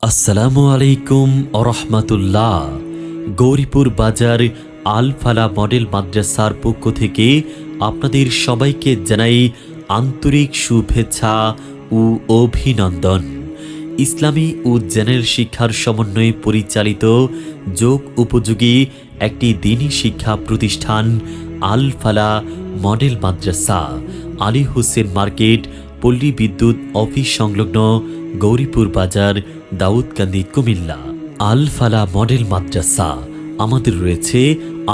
আসসালামু আলাইকুম আরহামাতুল্লাহ। গৌরীপুর বাজার আল ফালা মডেল মাদ্রাসার পক্ষ থেকে আপনাদের সবাইকে জানাই আন্তরিক শুভেচ্ছা ও অভিনন্দন। ইসলামী ও জেনারেল শিক্ষার সমন্বয়ে পরিচালিত যোগ উপযোগী একটি দ্বীনি শিক্ষা প্রতিষ্ঠান আল ফালা মডেল মাদ্রাসা, আলী হোসেন মার্কেট, পল্লী বিদ্যুৎ অফিস সংলগ্ন, গৌরীপুর বাজার, দাউদকান্দি, কুমিল্লা। আল ফালা মডেল মাদ্রাসা আমাদের রয়েছে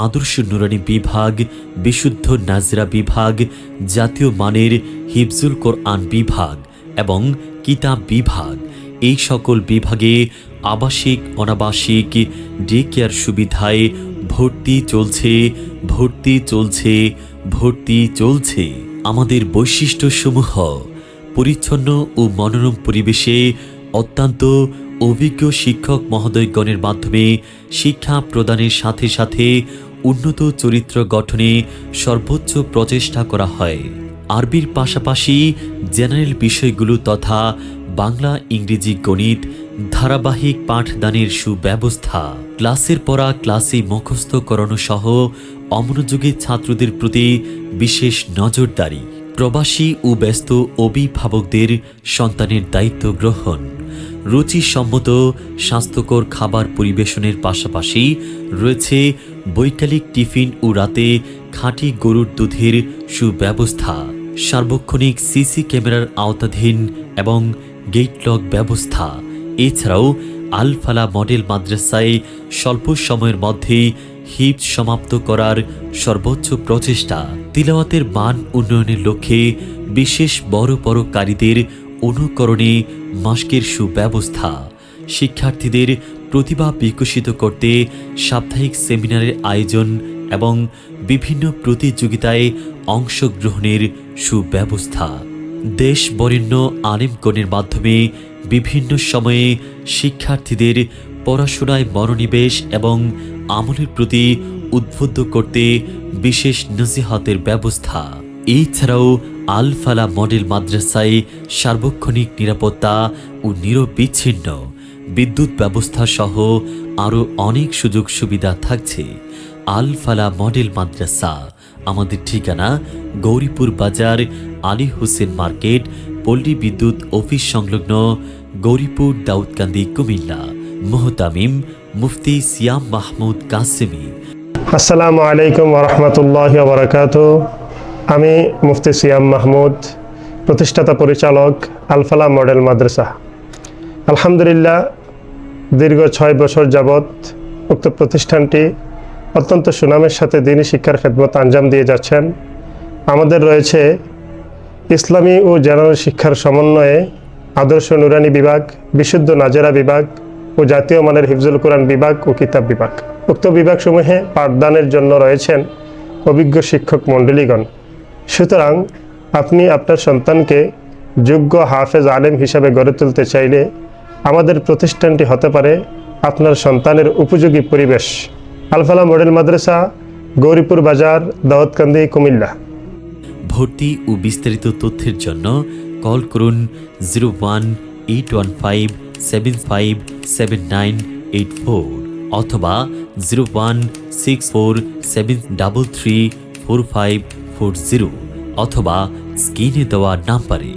আদর্শ নুরানি বিভাগ, বিশুদ্ধ নাজরা বিভাগ, জাতীয় মানের হিফজুল কোরআন বিভাগ এবং কিতাব বিভাগ। এই সকল বিভাগে আবাসিক অনাবাসিক ডে কেয়ার সুবিধায় ভর্তি চলছে। আমাদের বৈশিষ্ট্যসমূহ: পরিচ্ছন্ন ও মনোরম পরিবেশে অত্যন্ত অভিজ্ঞ শিক্ষক মহোদয়গণের মাধ্যমে শিক্ষা প্রদানের সাথে সাথে উন্নত চরিত্র গঠনে সর্বোচ্চ প্রচেষ্টা করা হয়। আরবির পাশাপাশি জেনারেল বিষয়গুলো তথা বাংলা, ইংরেজি, গণিত ধারাবাহিক পাঠদানের সুব্যবস্থা, ক্লাসের পড়া ক্লাসে মুখস্থ করানো সহ অমনোযোগী ছাত্রদের প্রতি বিশেষ নজরদারি, প্রবাসী ও ব্যস্ত অভিভাবকদের সন্তানের দায়িত্ব গ্রহণ, রুচিসম্মত স্বাস্থ্যকর খাবার পরিবেশনের পাশাপাশি রয়েছে বৈকালিক টিফিন ও রাতে খাঁটি গরুর দুধের সুব্যবস্থা, সার্বক্ষণিক সিসি ক্যামেরার আওতাধীন এবং গেট লক ব্যবস্থা। এছাড়াও আল ফালা মডেল মাদ্রাসায় স্বল্প সময়ের মধ্যেই হিফজ সমাপ্ত করার সর্বোচ্চ প্রচেষ্টা, তিলাওয়াতের মান উন্নয়নের লক্ষ্যে বিশেষ বড় কারীদের অনুকরণে মাস্কের সুব্যবস্থা, শিক্ষার্থীদের প্রতিভা বিকশিত করতে সাপ্তাহিক সেমিনারের আয়োজন এবং বিভিন্ন প্রতিযোগিতায় অংশগ্রহণের সুব্যবস্থা, দেশ বরেণ্য আলেমগণের মাধ্যমে বিভিন্ন সময়ে শিক্ষার্থীদের পড়াশোনায় মনোনিবেশ এবং আমলের প্রতি উদ্বুদ্ধ করতে বিশেষ নসিহতের ব্যবস্থা। এছাড়াও আল ফালা মডেল মাদ্রাসায় সার্বক্ষণিক নিরাপত্তা ও নিরবিচ্ছিন্ন বিদ্যুৎ ব্যবস্থা সহ আরও অনেক সুযোগ সুবিধা থাকছে। আল ফালা মডেল মাদ্রাসা আমাদের ঠিকানা গৌরীপুর বাজার, আলী হোসেন মার্কেট, পল্লী বিদ্যুৎ অফিস সংলগ্ন, গৌরীপুর, দাউদকান্দি, কুমিল্লা। মুহতামিম মুফতি সিয়াম মাহমুদ কাসেমি। আসসালামু আলাইকুম ওরহমতুল্লাহি ওবরাকাতুহু। আমি মুফতি সিয়াম মাহমুদ, প্রতিষ্ঠাতা পরিচালক আল ফালা মডেল মাদ্রাসা। আলহামদুলিল্লাহ, দীর্ঘ 6 বছর যাবৎ উক্ত প্রতিষ্ঠানটি অত্যন্ত সুনামের সাথে দ্বীনি শিক্ষার খেদমত আঞ্জাম দিয়ে যাচ্ছেন। আমাদের রয়েছে ইসলামী ও জেনারেল শিক্ষার সমন্বয়ে আদর্শ নুরানি বিভাগ, বিশুদ্ধ নাজেরা বিভাগ ও জাতীয় মানের হিফজুল কোরআন বিভাগ ও কিতাব বিভাগ। উক্ত বিভাগসমূহে পাঠদানের জন্য রয়েছেন অভিজ্ঞ শিক্ষক মণ্ডলীগণ। সুতরাং আপনি আপনার সন্তানকে যোগ্য হাফেজ আলেম হিসাবে গড়ে তুলতে চাইলে আমাদের প্রতিষ্ঠানটি হতে পারে আপনার সন্তানের উপযোগী পরিবেশ। আল ফালা মডেল মাদ্রাসা, গৌরীপুর বাজার, দাউদকান্দি, কুমিল্লা। ভর্তি ও বিস্তারিত তথ্যের জন্য কল করুন 0181575794 অথবা 016473344540 অথবা স্ক্রিনে দেওয়া নাম্বারে।